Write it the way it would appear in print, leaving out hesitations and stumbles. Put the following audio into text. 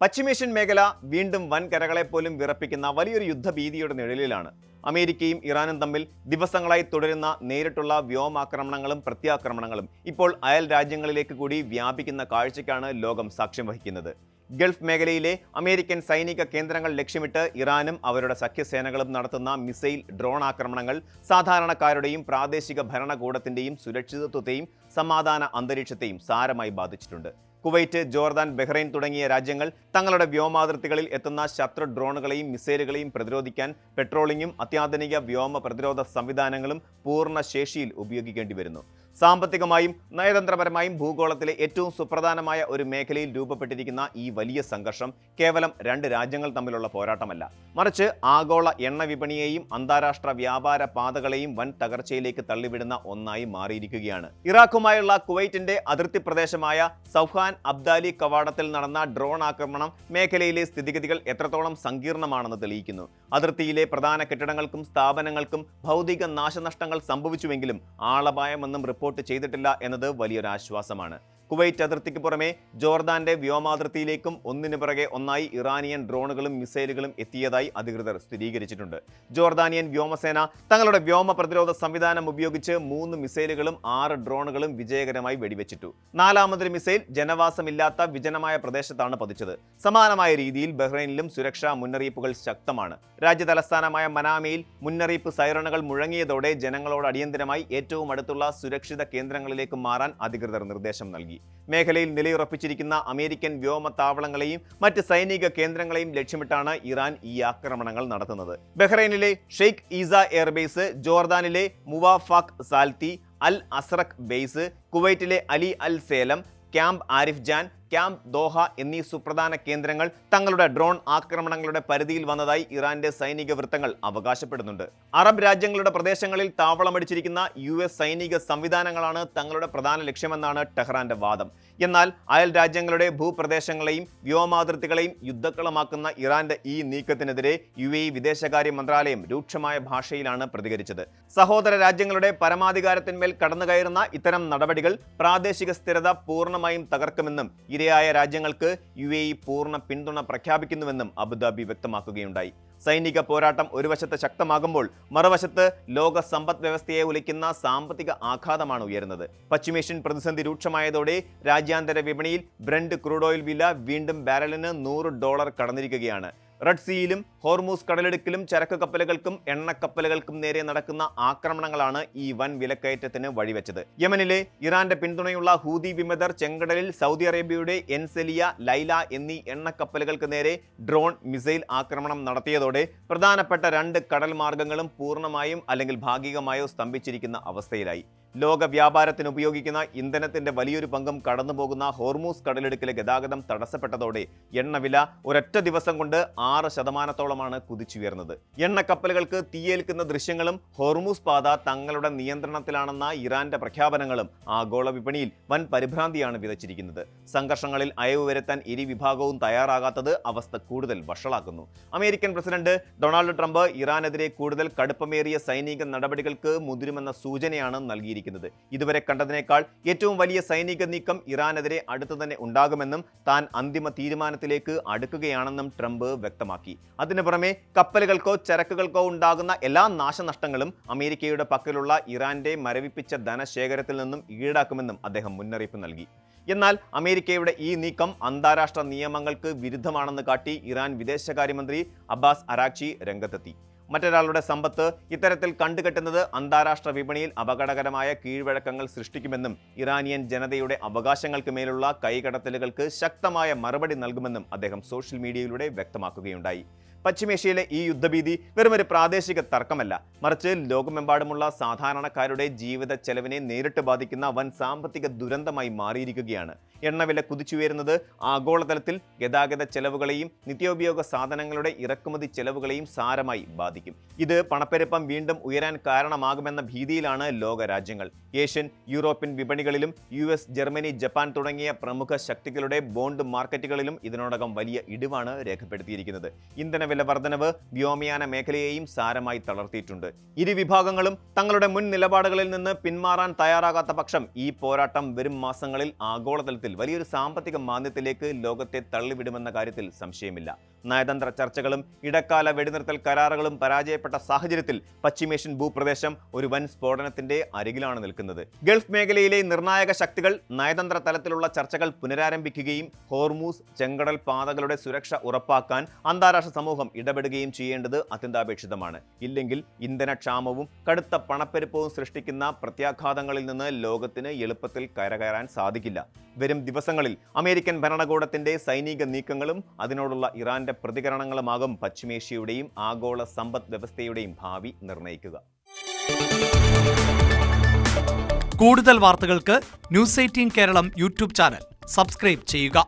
പശ്ചിമേഷ്യൻ മേഖല വീണ്ടും വൻകരകളെ പോലും വിറപ്പിക്കുന്ന വലിയൊരു യുദ്ധഭീതിയുടെ നിഴലിലാണ്. അമേരിക്കയും ഇറാനും തമ്മിൽ ദിവസങ്ങളായി തുടരുന്ന നേരിട്ടുള്ള വ്യോമാക്രമണങ്ങളും പ്രത്യാക്രമണങ്ങളും ഇപ്പോൾ അയൽ രാജ്യങ്ങളിലേക്ക് കൂടി വ്യാപിക്കുന്ന കാഴ്ചയ്ക്കാണ് ലോകം സാക്ഷ്യം വഹിക്കുന്നത്. ഗൾഫ് മേഖലയിലെ അമേരിക്കൻ സൈനിക കേന്ദ്രങ്ങൾ ലക്ഷ്യമിട്ട് ഇറാനും അവരുടെ സഖ്യസേനകളും നടത്തുന്ന മിസൈൽ, ഡ്രോൺ ആക്രമണങ്ങൾ സാധാരണക്കാരുടെയും പ്രാദേശിക ഭരണകൂടത്തിന്റെയും സുരക്ഷിതത്വത്തെയും സമാധാന അന്തരീക്ഷത്തെയും സാരമായി ബാധിച്ചിട്ടുണ്ട്. കുവൈറ്റ്, ജോർദാൻ, ബഹ്റൈൻ തുടങ്ങിയ രാജ്യങ്ങൾ തങ്ങളുടെ വ്യോമാതിർത്തികളിൽ എത്തുന്ന ശത്രു ഡ്രോണുകളെയും മിസൈലുകളെയും പ്രതിരോധിക്കാൻ പെട്രോളിങ്ങും അത്യാധുനിക വ്യോമ പ്രതിരോധ സംവിധാനങ്ങളും പൂർണ്ണ ശേഷിയിൽ ഉപയോഗിക്കേണ്ടി വരുന്നു. സാമ്പത്തികമായും നയതന്ത്രപരമായും ഭൂഗോളത്തിലെ ഏറ്റവും സുപ്രധാനമായ ഒരു മേഖലയിൽ രൂപപ്പെട്ടിരിക്കുന്ന ഈ വലിയ സംഘർഷം കേവലം രണ്ട് രാജ്യങ്ങൾ തമ്മിലുള്ള പോരാട്ടമല്ല, മറിച്ച് ആഗോള എണ്ണ വിപണിയെയും അന്താരാഷ്ട്ര വ്യാപാര പാതകളെയും വൻ തകർച്ചയിലേക്ക് തള്ളിവിടുന്ന ഒന്നായി മാറിയിരിക്കുകയാണ്. ഇറാഖുമായുള്ള കുവൈറ്റിന്റെ അതിർത്തി പ്രദേശമായ സൗഹാൻ അബ്ദാലി കവാടത്തിൽ നടന്ന ഡ്രോൺ ആക്രമണം മേഖലയിലെ സ്ഥിതിഗതികൾ എത്രത്തോളം സങ്കീർണമാണെന്ന് തെളിയിക്കുന്നു. അതിർത്തിയിലെ പ്രധാന കെട്ടിടങ്ങൾക്കും സ്ഥാപനങ്ങൾക്കും ഭൗതിക നാശനഷ്ടങ്ങൾ സംഭവിച്ചുവെങ്കിലും ആളപായമൊന്നും റിപ്പോർട്ട് ചെയ്തിട്ടില്ല എന്നത് വലിയൊരു ആശ്വാസമാണ്. കുവൈറ്റ് അതിർത്തിക്ക് പുറമെ ജോർദാന്റെ വ്യോമാതിർത്തിയിലേക്കും ഒന്നിനു പിറകെ ഒന്നായി ഇറാനിയൻ ഡ്രോണുകളും മിസൈലുകളും എത്തിയതായി അധികൃതർ സ്ഥിരീകരിച്ചിട്ടുണ്ട്. ജോർദാനിയൻ വ്യോമസേന തങ്ങളുടെ വ്യോമ പ്രതിരോധ സംവിധാനം ഉപയോഗിച്ച് 3 മിസൈലുകളും 6 ഡ്രോണുകളും വിജയകരമായി വെടിവെച്ചിട്ടു. നാലാമതൊരു മിസൈൽ ജനവാസമില്ലാത്ത വിജനമായ പ്രദേശത്താണ് പതിച്ചത്. സമാനമായ രീതിയിൽ ബഹ്റൈനിലും സുരക്ഷാ മുന്നറിയിപ്പുകൾ ശക്തമാണ്. രാജ്യ തലസ്ഥാനമായ മനാമയിൽ മുന്നറിയിപ്പ് സൈറണുകൾ മുഴങ്ങിയതോടെ ജനങ്ങളോട് അടിയന്തരമായി ഏറ്റവും അടുത്തുള്ള സുരക്ഷിത കേന്ദ്രങ്ങളിലേക്ക് മാറാൻ അധികൃതർ നിർദ്ദേശം നൽകി. മേഖലയിൽ നിലയുറപ്പിച്ചിരിക്കുന്ന അമേരിക്കൻ വ്യോമത്താവളങ്ങളെയും മറ്റ് സൈനിക കേന്ദ്രങ്ങളെയും ലക്ഷ്യമിട്ടാണ് ഇറാൻ ഈ ആക്രമണങ്ങൾ നടത്തുന്നത്. ബഹ്റൈനിലെ ഷെയ്ഖ് ഈസ എയർബേസ്, ജോർദാനിലെ Muwaffaq Salti Al Azraq base, കുവൈറ്റിലെ Ali Al Salem, camp Arifjan, camp Doha എന്നീ സുപ്രധാന കേന്ദ്രങ്ങൾ തങ്ങളുടെ ഡ്രോൺ ആക്രമണങ്ങളുടെ പരിധിയിൽ വന്നതായി ഇറാന്റെ സൈനിക വൃത്തങ്ങൾ അവകാശപ്പെടുന്നുണ്ട്. അറബ് രാജ്യങ്ങളുടെ പ്രദേശങ്ങളിൽ താവളമടിച്ചിരിക്കുന്ന US സൈനിക സംവിധാനങ്ങളാണ് തങ്ങളുടെ പ്രധാന ലക്ഷ്യമെന്നാണ് ടെഹ്റാന്റെ വാദം. എന്നാൽ അയൽ രാജ്യങ്ങളുടെ ഭൂപ്രദേശങ്ങളെയും വ്യോമാതിർത്തികളെയും യുദ്ധക്കളമാക്കുന്ന ഇറാന്റെ ഈ നീക്കത്തിനെതിരെ UAE വിദേശകാര്യ മന്ത്രാലയം രൂക്ഷമായ ഭാഷയിലാണ് പ്രതികരിച്ചത്. സഹോദര രാജ്യങ്ങളുടെ പരമാധികാരത്തിന്മേൽ കടന്നുകയറുന്ന ഇത്തരം നടപടികൾ പ്രാദേശിക സ്ഥിരത പൂർണ്ണമായും തകർക്കുമെന്നും ഇരയായ രാജ്യങ്ങൾക്ക് UAE പൂർണ്ണ പിന്തുണ പ്രഖ്യാപിക്കുന്നുവെന്നും അബുദാബി വ്യക്തമാക്കുകയുണ്ടായി. സൈനിക പോരാട്ടം ഒരു വശത്ത് ശക്തമാകുമ്പോൾ മറുവശത്ത് ലോക സമ്പദ് വ്യവസ്ഥയെ ഉലയ്ക്കുന്ന സാമ്പത്തിക ആഘാതമാണ് ഉയരുന്നത്. പശ്ചിമേഷ്യൻ പ്രതിസന്ധി രൂക്ഷമായതോടെ രാജ്യാന്തര വിപണിയിൽ ബ്രന്റ് ക്രൂഡ് ഓയിൽ വില വീണ്ടും ബാരലിന് $100 കടന്നിരിക്കുകയാണ്. റെഡ് സീയിലും ഹോർമൂസ് കടലിടുക്കിലും ചരക്ക് കപ്പലുകൾക്കും എണ്ണക്കപ്പലുകൾക്കും നേരെ നടക്കുന്ന ആക്രമണങ്ങളാണ് ഈ വൻ വിലക്കയറ്റത്തിന് വഴിവെച്ചത്. യമനിലെ ഇറാന്റെ പിന്തുണയുള്ള ഹൂതി വിമതർ ചെങ്കടലിൽ സൗദി അറേബ്യയുടെ എൻസെലിയ, ലൈല എന്നീ എണ്ണക്കപ്പലുകൾക്ക് നേരെ ഡ്രോൺ, മിസൈൽ ആക്രമണം നടത്തിയതോടെ പ്രധാനപ്പെട്ട 2 കടൽ മാർഗങ്ങളും പൂർണ്ണമായും അല്ലെങ്കിൽ ഭാഗികമായോ സ്തംഭിച്ചിരിക്കുന്ന അവസ്ഥയിലായി. ലോക വ്യാപാരത്തിന് ഉപയോഗിക്കുന്ന ഇന്ധനത്തിന്റെ വലിയൊരു പങ്കും കടന്നുപോകുന്ന ഹോർമൂസ് കടലിടുക്കിലെ ഗതാഗതം തടസ്സപ്പെട്ടതോടെ എണ്ണവില ഒരൊറ്റ ദിവസം കൊണ്ട് 6% കുതിച്ചുയർന്നത്. എണ്ണക്കപ്പലുകൾക്ക് തീയേൽക്കുന്ന ദൃശ്യങ്ങളും ഹോർമൂസ് പാത തങ്ങളുടെ നിയന്ത്രണത്തിലാണെന്ന ഇറാന്റെ പ്രഖ്യാപനങ്ങളും ആഗോള വിപണിയിൽ വൻ പരിഭ്രാന്തിയാണ് വിതച്ചിരിക്കുന്നത്. സംഘർഷങ്ങളിൽ അയവ് വരുത്താൻ ഇരു വിഭാഗവും തയ്യാറാകാത്തത് അവസ്ഥ കൂടുതൽ വഷളാക്കുന്നു. അമേരിക്കൻ പ്രസിഡന്റ് ഡൊണാൾഡ് ട്രംപ് ഇറാനെതിരെ കൂടുതൽ കടുപ്പമേറിയ സൈനിക നടപടികൾക്ക് മുതിരുമെന്ന സൂചനയാണ് നൽകിയിരിക്കുന്നത്. ഇതുവരെ കണ്ടതിനേക്കാൾ ഏറ്റവും വലിയ സൈനിക നീക്കം ഇറാനെതിരെ അടുത്തു തന്നെ ഉണ്ടാകുമെന്നും താൻ അന്തിമ തീരുമാനത്തിലേക്ക് അടുക്കുകയാണെന്നും ട്രംപ് വ്യക്തമാക്കി. അതിനു പുറമെ കപ്പലുകൾക്കോ ചരക്കുകൾക്കോ ഉണ്ടാകുന്ന എല്ലാ നാശനഷ്ടങ്ങളും അമേരിക്കയുടെ പക്കലുള്ള ഇറാന്റെ മരവിപ്പിച്ച ധനശേഖരത്തിൽ നിന്നും ഈടാക്കുമെന്നും അദ്ദേഹം മുന്നറിയിപ്പ് നൽകി. എന്നാൽ അമേരിക്കയുടെ ഈ നീക്കം അന്താരാഷ്ട്ര നിയമങ്ങൾക്ക് വിരുദ്ധമാണെന്ന് കാട്ടി ഇറാൻ വിദേശകാര്യമന്ത്രി അബ്ബാസ് അരാക്ചി രംഗത്തെത്തി. മറ്റൊരാളുടെ സമ്പത്ത് ഇത്തരത്തിൽ കണ്ടുകെട്ടുന്നത് അന്താരാഷ്ട്ര വിപണിയിൽ അപകടകരമായ കീഴ്വഴക്കങ്ങൾ സൃഷ്ടിക്കുമെന്നും ഇറാനിയൻ ജനതയുടെ അവകാശങ്ങൾക്ക് മേലുള്ള കൈകടത്തലുകൾക്ക് ശക്തമായ മറുപടി നൽകുമെന്നും അദ്ദേഹം സോഷ്യൽ മീഡിയയിലൂടെ വ്യക്തമാക്കുകയുണ്ടായി. പശ്ചിമേഷ്യയിലെ ഈ യുദ്ധഭീതി വെറുമൊരു പ്രാദേശിക തർക്കമല്ല, മറിച്ച് ലോകമെമ്പാടുമുള്ള സാധാരണക്കാരുടെ ജീവിത ചെലവിനെ നേരിട്ട് ബാധിക്കുന്ന വൻ സാമ്പത്തിക ദുരന്തമായി മാറിയിരിക്കുകയാണ്. എണ്ണവില കുതിച്ചുയരുന്നത് ആഗോളതലത്തിൽ ഗതാഗത ചെലവുകളെയും നിത്യോപയോഗ സാധനങ്ങളുടെ ഇറക്കുമതി ചെലവുകളെയും സാരമായി ബാധിക്കും. ആയിരിക്കും. ഇത് പണപ്പെരുപ്പം വീണ്ടും ഉയരാൻ കാരണമാകുമെന്ന ഭീതിയിലാണ് ലോകരാജ്യങ്ങൾ. ഏഷ്യൻ, യൂറോപ്യൻ വിപണികളിലും US, ജർമ്മനി, ജപ്പാൻ തുടങ്ങിയ പ്രമുഖ ശക്തികളുടെ ബോണ്ട് മാർക്കറ്റുകളിലും ഇതിനോടകം വലിയ ഇടിവാണ് രേഖപ്പെടുത്തിയിരിക്കുന്നത്. ഇന്ധനവില വർധനവ് വ്യോമയാന മേഖലയെയും സാരമായി തളർത്തിയിട്ടുണ്ട്. ഇരു വിഭാഗങ്ങളും തങ്ങളുടെ മുൻ നിലപാടുകളിൽ നിന്ന് പിന്മാറാൻ തയ്യാറാകാത്ത പക്ഷം ഈ പോരാട്ടം വരും മാസങ്ങളിൽ ആഗോളതലത്തിൽ വലിയൊരു സാമ്പത്തിക മാന്ദ്യത്തിലേക്ക് ലോകത്തെ തള്ളിവിടുമെന്ന കാര്യത്തിൽ സംശയമില്ല. നയതന്ത്ര ചർച്ചകളും ഇടക്കാല വെടിനിർത്തൽ കരാറുകളും പരാജയപ്പെട്ട സാഹചര്യത്തിൽ പശ്ചിമേഷ്യൻ ഭൂപ്രദേശം ഒരു വൻ സ്ഫോടനത്തിന്റെ അരികിലാണ് നിൽക്കുന്നത്. ഗൾഫ് മേഖലയിലെ നിർണായക ശക്തികൾ നയതന്ത്ര തലത്തിലുള്ള ചർച്ചകൾ പുനരാരംഭിക്കുകയും ഹോർമൂസ് ചെങ്കടൽ പാതകളുടെ സുരക്ഷ ഉറപ്പാക്കാൻ അന്താരാഷ്ട്ര സമൂഹം ഇടപെടുകയും ചെയ്യേണ്ടത് അത്യന്താപേക്ഷിതമാണ്. ഇല്ലെങ്കിൽ ഇന്ധനക്ഷാമവും കടുത്ത പണപ്പെരുപ്പവും സൃഷ്ടിക്കുന്ന പ്രത്യാഘാതങ്ങളിൽ നിന്ന് ലോകത്തിന് എളുപ്പത്തിൽ കരകയറാൻ സാധിക്കില്ല. വരും ദിവസങ്ങളിൽ അമേരിക്കൻ ഭരണകൂടത്തിന്റെ സൈനിക നീക്കങ്ങളും അതിനോടുള്ള ഇറാന്റെ പ്രതികരണങ്ങളുമാകും പശ്ചിമേഷ്യയുടെയും ആഗോള സമ്പദ് വ്യവസ്ഥയുടെയും ഭാവി നിർണ്ണയിക്കുക. കൂടുതൽ വാർത്തകൾക്ക് News 18 Keralam YouTube channel subscribe ചെയ്യുക.